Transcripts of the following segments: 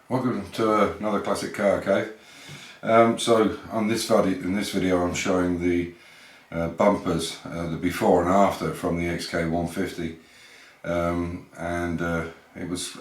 Welcome to another classic car cave. So in this video I'm showing the bumpers, the before and after from the XK 150, I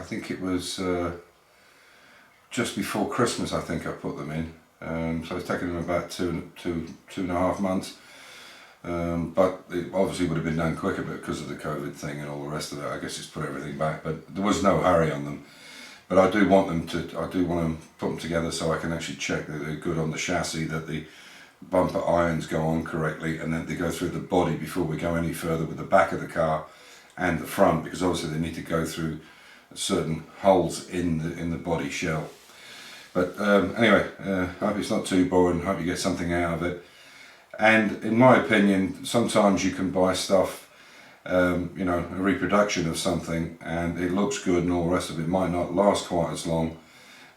think it was just before Christmas I think I put them in. So it's taken them about two and a half months, but it obviously would have been done quicker, but because of the COVID thing and all the rest of it, I guess it's put everything back, but there was no hurry on them. But I do want to put them together so I can actually check that they're good on the chassis, that the bumper irons go on correctly, and then they go through the body before we go any further with the back of the car and the front, because obviously they need to go through certain holes in the body shell. But anyway, I hope it's not too boring, I hope you get something out of it. And in my opinion, sometimes you can buy stuff, you know, a reproduction of something, and it looks good and all the rest of it might not last quite as long,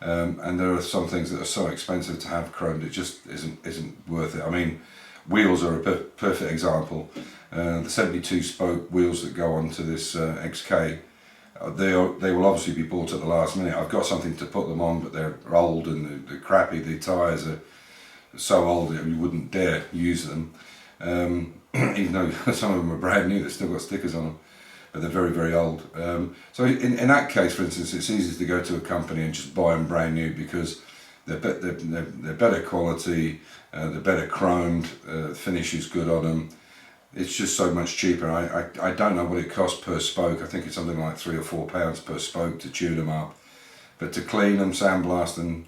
and there are some things that are so expensive to have chromed, it just isn't worth it. I mean, wheels are a perfect example. The 72 spoke wheels that go onto this XK, they will obviously be bought at the last minute. I've got something to put them on, but they're old and they're crappy. The tyres are so old that you wouldn't dare use them. Even though some of them are brand new, they've still got stickers on them, but they're very, very old. So in that case, for instance, it's easy to go to a company and just buy them brand new, because they're better quality, they're better chromed, the finish is good on them. It's just so much cheaper. I don't know what it costs per spoke. I think it's something like £3 or £4 per spoke to tune them up, but to clean them, sandblast and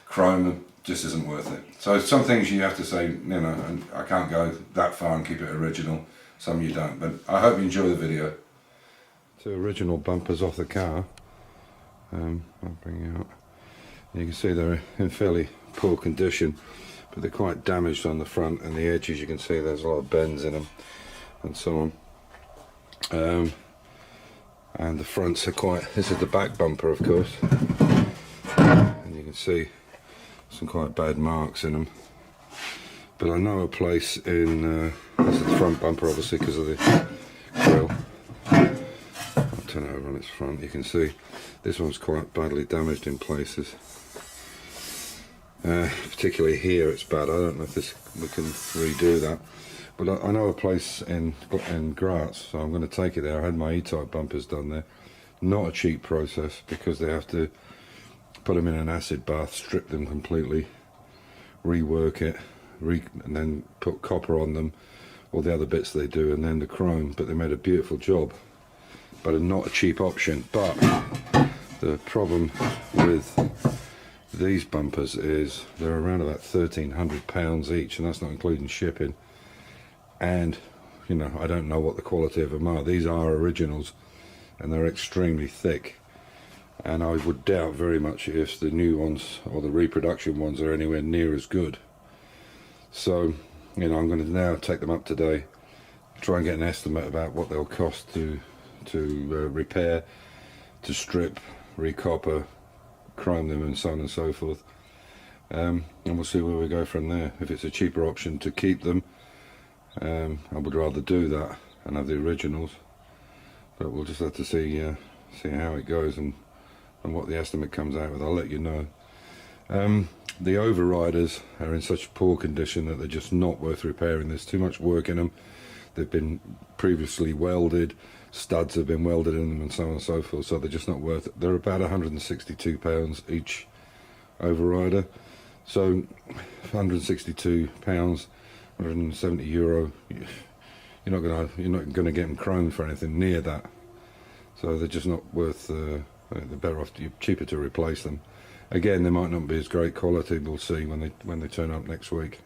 chrome them, just isn't worth it. So some things you have to say, you know, and I can't go that far and keep it original. Some you don't, but I hope you enjoy the video. Two original bumpers off the car. I'll bring you out. You can see they're in fairly poor condition, but they're quite damaged on the front, and the edges you can see there's a lot of bends in them and so on. And the fronts are quite, this is the back bumper of course, and you can see some quite bad marks in them. But I know a place in, this is the front bumper obviously because of the grill. I'll turn it over on its front. You can see this one's quite badly damaged in places. Particularly here it's bad. I don't know if we can redo that. But I know a place in Graz, so I'm going to take it there. I had my E-type bumpers done there. Not a cheap process, because they have to put them in an acid bath, strip them completely, rework it, and then put copper on them, all the other bits they do, and then the chrome. But they made a beautiful job, but not a cheap option. But the problem with these bumpers is they're around about £1,300 each, and that's not including shipping. And you know, I don't know what the quality of them are. These are originals, and they're extremely thick. And I would doubt very much if the new ones or the reproduction ones are anywhere near as good. So, you know, I'm going to now take them up today, try and get an estimate about what they'll cost to repair, to strip, recopper, chrome them, and so on and so forth. And we'll see where we go from there. If it's a cheaper option to keep them, I would rather do that and have the originals. But we'll just have to see how it goes and what the estimate comes out with. I'll let you know. The overriders are in such poor condition that they're just not worth repairing. There's too much work in them. They've been previously welded, studs have been welded in them, and so on and so forth, so they're just not worth it. They're about £162 each overrider, so £162, €170. You're not gonna get them chromed for anything near that, so they're just not worth. They're better off, cheaper to replace them. Again, they might not be as great quality. We'll see when they turn up next week.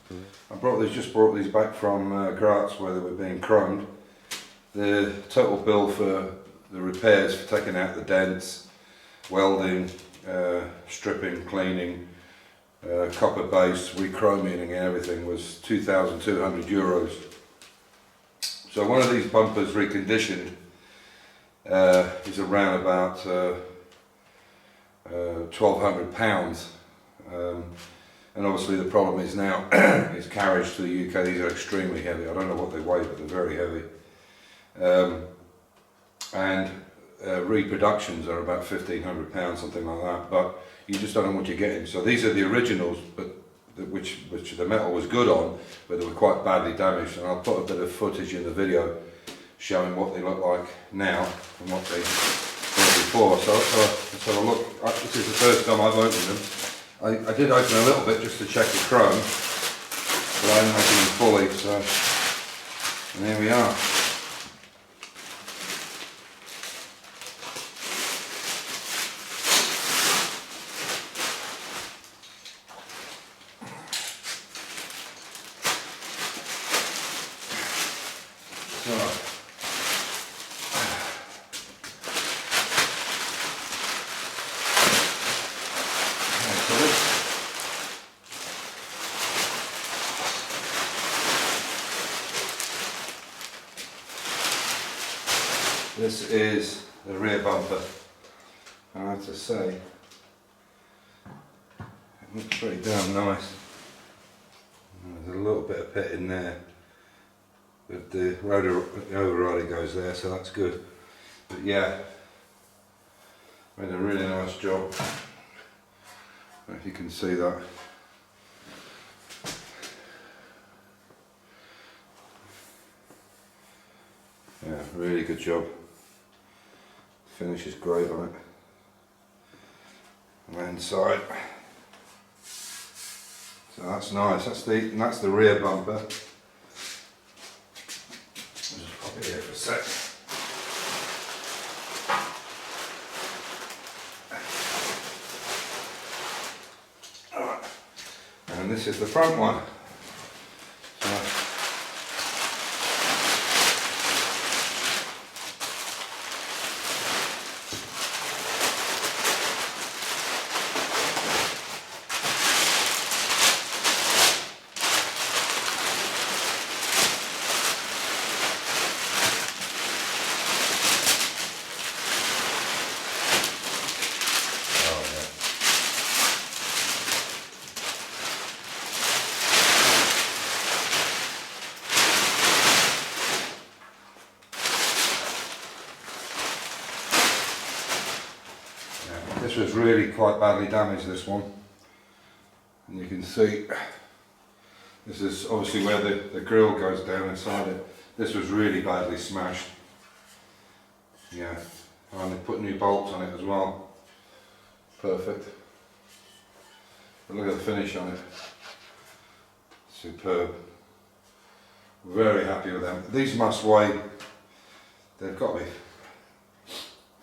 I just brought these back from Graz, where they were being chromed. The total bill for the repairs, for taking out the dents, welding, stripping, cleaning, copper base, rechroming and everything, was €2,200. So one of these bumpers reconditioned is around about £1,200, and obviously the problem is now is carriage to the UK. These are extremely heavy. I don't know what they weigh, but they're very heavy. And reproductions are about £1,500, something like that, but you just don't know what you're getting. So these are the originals, but which the metal was good on, but they were quite badly damaged, and I'll put a bit of footage in the video showing what they look like now and what they were before. So let's have a look. This is the first time I've opened them. I did open a little bit just to check the chrome, but I didn't open them fully, so and here we are. This is the rear bumper. I have to say, it looks pretty damn nice. There's a little bit of pit in there, but the overrider goes there, so that's good. But yeah, made a really nice job. I don't know if you can see that. Yeah, really good job. Finish is great on it. And inside. So that's nice. That's the rear bumper. I'll just pop it here for a sec. Alright. And this is the front one. This was really quite badly damaged, this one, and you can see this is obviously where the grill goes down inside it. This was really badly smashed. Yeah, and they put new bolts on it as well. Perfect. But look at the finish on it. Superb. Very happy with them. These must weigh, they've got to be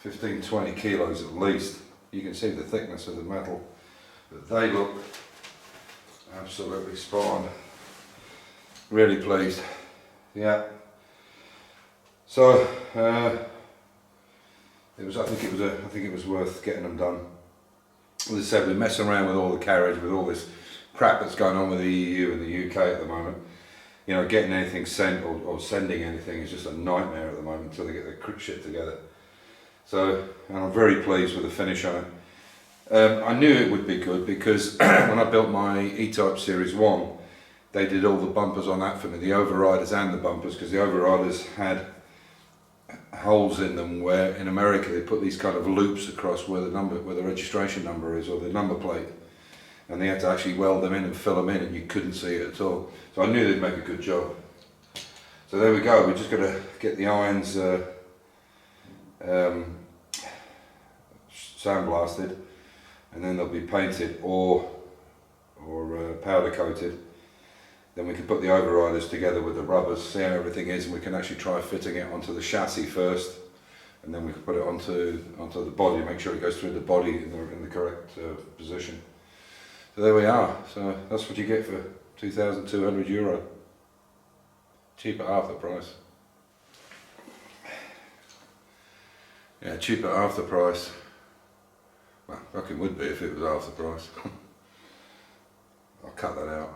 15-20 kilos at least. You can see the thickness of the metal, but they look absolutely spot on. Really pleased. Yeah. So it was. I think it was worth getting them done. As I said, we're messing around with all the carriage, with all this crap that's going on with the EU and the UK at the moment. You know, getting anything sent or sending anything is just a nightmare at the moment until they get their shit together. So, and I'm very pleased with the finish on it. I knew it would be good because when I built my E-Type Series 1, they did all the bumpers on that for me, the overriders and the bumpers, because the overriders had holes in them where in America they put these kind of loops across where the registration number is, or the number plate, and they had to actually weld them in and fill them in, and you couldn't see it at all. So I knew they'd make a good job. So there we go. We're just going to get the irons sandblasted, and then they'll be painted or powder coated. Then we can put the overriders together with the rubbers, see how everything is, and we can actually try fitting it onto the chassis first, and then we can put it onto the body, make sure it goes through the body in the correct position. So there we are. So that's what you get for €2,200. Cheap at half the price. Yeah, cheap at half the price. Well, fucking would be if it was half the price. I'll cut that out.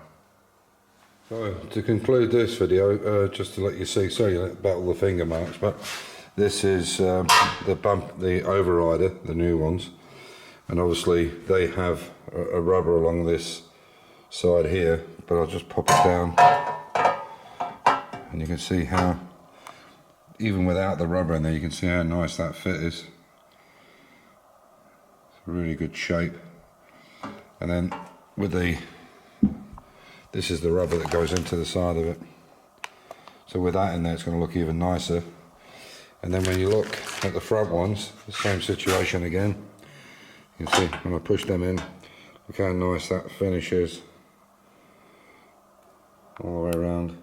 So, to conclude this video, just to let you see, sorry about all the finger marks, but this is the overrider, the new ones, and obviously they have a rubber along this side here, but I'll just pop it down, and you can see how, even without the rubber in there, you can see how nice that fit is. really good shape. And then with this is the rubber that goes into the side of it. So with that in there, it's going to look even nicer. And then when you look at the front ones, the same situation again. You can see when I push them in, look how nice that finishes all the way around.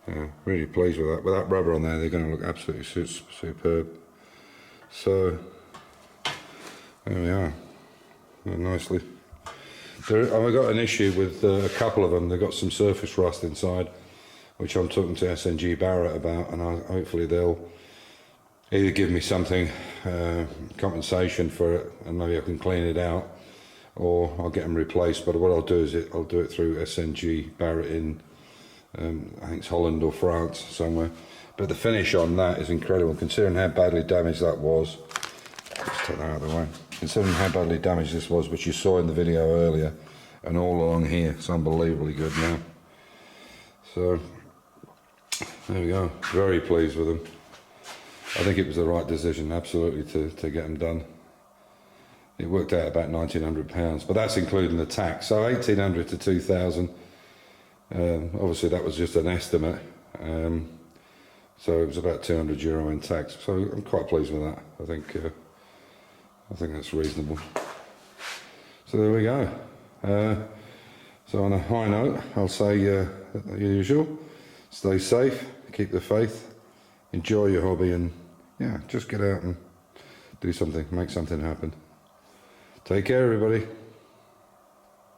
Yeah, really pleased with that. With that rubber on there, they're going to look absolutely superb. So there we are. Yeah, nicely. I've got an issue with a couple of them. They've got some surface rust inside, which I'm talking to SNG Barrett about, and hopefully they'll either give me something, compensation for it, and maybe I can clean it out, or I'll get them replaced. But what I'll do is I'll do it through SNG Barrett in, I think it's Holland or France somewhere. But the finish on that is incredible, considering how badly damaged that was. Let's take that out of the way. Considering how badly damaged this was, which you saw in the video earlier, and all along here, it's unbelievably good now. So there we go, very pleased with them. I think it was the right decision, absolutely, to get them done. It worked out about £1,900, but that's including the tax. So 1,800 to 2,000. Obviously that was just an estimate. So it was about €200 in tax. So I'm quite pleased with that. I think that's reasonable. So there we go. So on a high note, I'll say the usual: stay safe, keep the faith, enjoy your hobby, and yeah, just get out and do something, make something happen. Take care, everybody.